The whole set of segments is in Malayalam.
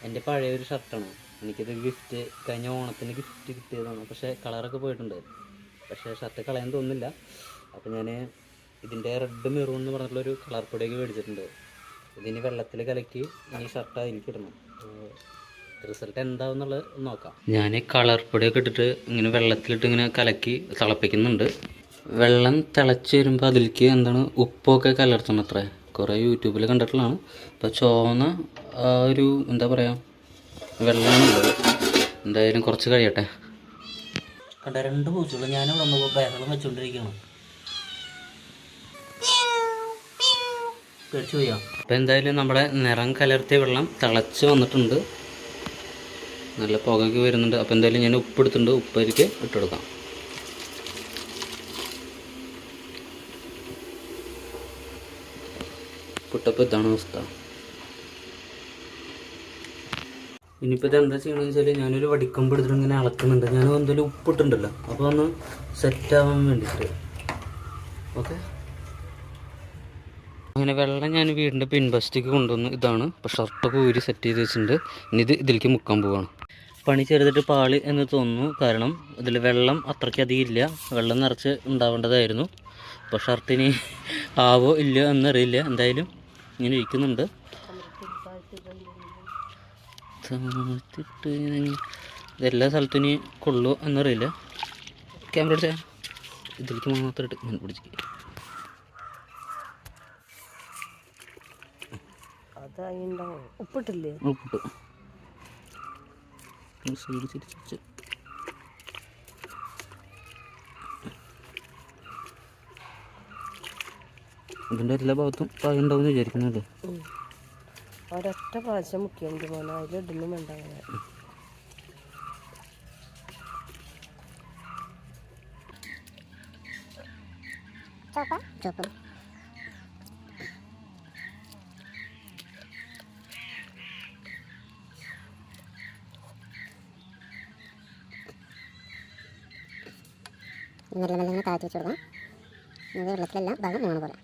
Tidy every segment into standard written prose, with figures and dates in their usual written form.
എൻ്റെ പഴയൊരു ഷർട്ടാണ്. എനിക്കിത് ഗിഫ്റ്റ് കഴിഞ്ഞ ഓണത്തിന് ഗിഫ്റ്റ് കിട്ടിയതാണ്. പക്ഷേ കളറൊക്കെ പോയിട്ടുണ്ട്. പക്ഷേ ഷർട്ട് കളയാൻ തോന്നുന്നില്ല. അപ്പോൾ ഞാൻ ഇതിൻ്റെ റെഡ് മെറൂൺ എന്ന് പറഞ്ഞിട്ടുള്ളൊരു കളർ പൊടിയൊക്കെ മേടിച്ചിട്ടുണ്ട്. ഇതിന് വെള്ളത്തിൽ കലക്കി ഈ ഷർട്ട് അതിലേക്ക് ഇടണം. റിസൾട്ട് എന്താണെന്നുള്ളത് നോക്കാം. ഞാൻ കളർ പൊടിയൊക്കെ ഇട്ടിട്ട് ഇങ്ങനെ വെള്ളത്തിലിട്ട് ഇങ്ങനെ കലക്കി തിളപ്പിക്കുന്നുണ്ട്. വെള്ളം തിളച്ച് വരുമ്പോൾ അതിലേക്ക് എന്താണ് ഉപ്പൊക്കെ കലർത്തണം. അത്ര കുറേ യൂട്യൂബിൽ കണ്ടിട്ടുള്ളതാണ്. അപ്പോൾ ചുവന്ന ഒരു എന്താ പറയുക വെള്ളമാണുള്ളത്. എന്തായാലും കുറച്ച് കഴിയട്ടെ. കണ്ട 2 പൂച്ചകൾ ഞാനിവിടെ വന്നപ്പോൾ ബഹളം വെച്ചുകൊണ്ടിരിക്കുകയാണ്. കഴിച്ചു പോയാം. അപ്പോൾ എന്തായാലും നമ്മുടെ നിറം കലർത്തിയ വെള്ളം തിളച്ച് വന്നിട്ടുണ്ട്. നല്ല പുകയ്ക്ക് വരുന്നുണ്ട്. അപ്പോൾ എന്തായാലും ഞാൻ ഉപ്പ് എടുത്തിട്ടുണ്ട്. ഉപ്പരിക്ക് ഇട്ടെടുക്കാം. പുട്ടപ്പോൾ ഇതാണ് അവസ്ഥ. ഇനിയിപ്പോൾ ഇതെന്താ ചെയ്യണമെന്ന് വെച്ചാൽ ഞാനൊരു വടിക്കമ്പ് എടുത്തിട്ട് ഇങ്ങനെ ഇളക്കുന്നുണ്ട്. ഞാൻ എന്തായാലും ഉപ്പിട്ടുണ്ടല്ലോ, അപ്പോൾ ഒന്ന് സെറ്റാവാൻ വേണ്ടിയിട്ട്. ഓക്കെ, അങ്ങനെ വെള്ളം ഞാൻ വീടിൻ്റെ പിൻവശത്തേക്ക് കൊണ്ടുവന്ന് ഇതാണ്. ഇപ്പോൾ ഷർട്ടൊക്കെ ഊരി സെറ്റ് ചെയ്ത് വെച്ചിട്ടുണ്ട്. ഇനി ഇതിലേക്ക് മുക്കാൻ പോവുകയാണ്. പണി ചെറുതായിട്ട് പാളി എന്ന് തോന്നുന്നു. കാരണം ഇതിൽ വെള്ളം അത്രയ്ക്കധികം ഇല്ല. വെള്ളം നിറച്ച് ഉണ്ടാവേണ്ടതായിരുന്നു. അപ്പോൾ ഷർട്ടിന് ആവോ ഇല്ലയോ എന്നറിയില്ല. എന്തായാലും ഇങ്ങനെ ഇരിക്കുന്നുണ്ട്. ഇതെല്ലാ സ്ഥലത്തും ഇനി കൊള്ളു എന്നറിയില്ല. ക്യാമറ പിടിച്ചാൽ ഇതിലേക്ക് മാത്രമായിട്ട് ഞാൻ പിടിച്ച് ഉപ്പിട്ടില്ലേ? ഉപ്പിട്ടു. സൈഡ് തിരിച്ച് ഇതിൻ്റെ എല്ലാ ഭാഗത്തും പായ ഉണ്ടാവും വിചാരിക്കുന്നുണ്ട്. ഒരൊറ്റ പ്രാവശ്യം മുക്കിയുണ്ട് മോനെ, അതിലിടുന്നു വേണ്ട. വെള്ളം താഴ്ത്തി വെച്ച് കൊടുക്കാം. വെള്ളത്തിലെല്ലാം വെള്ളം മൂന്ന് പോലെ.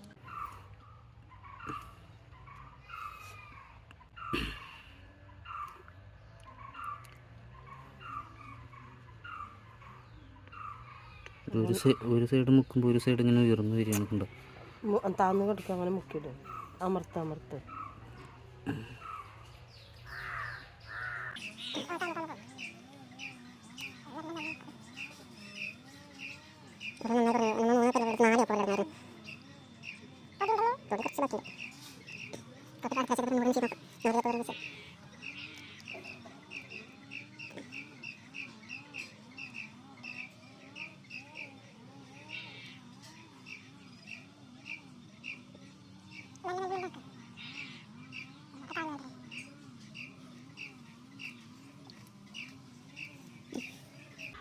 ഒരു സൈഡ് മുക്കുമ്പോൾ ഒരു സൈഡ് ഇങ്ങനെ ഉയർന്നു വരികയാണ്. കണ്ടോ? താന്ന് കടിക്കുക. അങ്ങനെ മുക്കിയിട്. അമർത്ത് അമർത്ത്.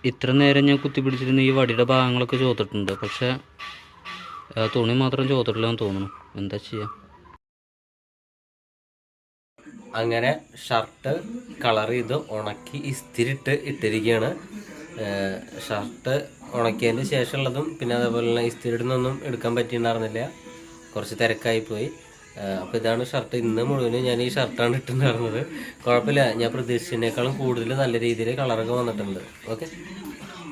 ഇത്ര നേരം ഞാൻ കുത്തിപ്പിടിച്ചിരുന്ന ഈ വടിയുടെ ഭാഗങ്ങളൊക്കെ ചോത്തിട്ടുണ്ട്. പക്ഷേ തുണി മാത്രം ചോത്തിട്ടില്ലെന്ന് തോന്നുന്നു. എന്താ ചെയ്യുക? അങ്ങനെ ഷർട്ട് കളർ ചെയ്ത് ഉണക്കി ഇസ്തിരിട്ട് ഇട്ടിരിക്കുകയാണ്. ഷർട്ട് ഉണക്കിയതിന് ശേഷമുള്ളതും പിന്നെ അതേപോലെ തന്നെ ഇസ്തിരിടുന്നൊന്നും എടുക്കാൻ പറ്റിയിട്ടുണ്ടായിരുന്നില്ല. കുറച്ച് തിരക്കായിപ്പോയി. അപ്പോൾ ഇതാണ് ഷർട്ട്. ഇന്ന് മുഴുവനും ഞാൻ ഈ ഷർട്ടാണ് ഇട്ടുണ്ടായിരുന്നത്. കുഴപ്പമില്ല, ഞാൻ പ്രതീക്ഷിച്ചതിനേക്കാളും കൂടുതൽ നല്ല രീതിയിൽ കളറൊക്കെ വന്നിട്ടുണ്ട്. ഓക്കെ.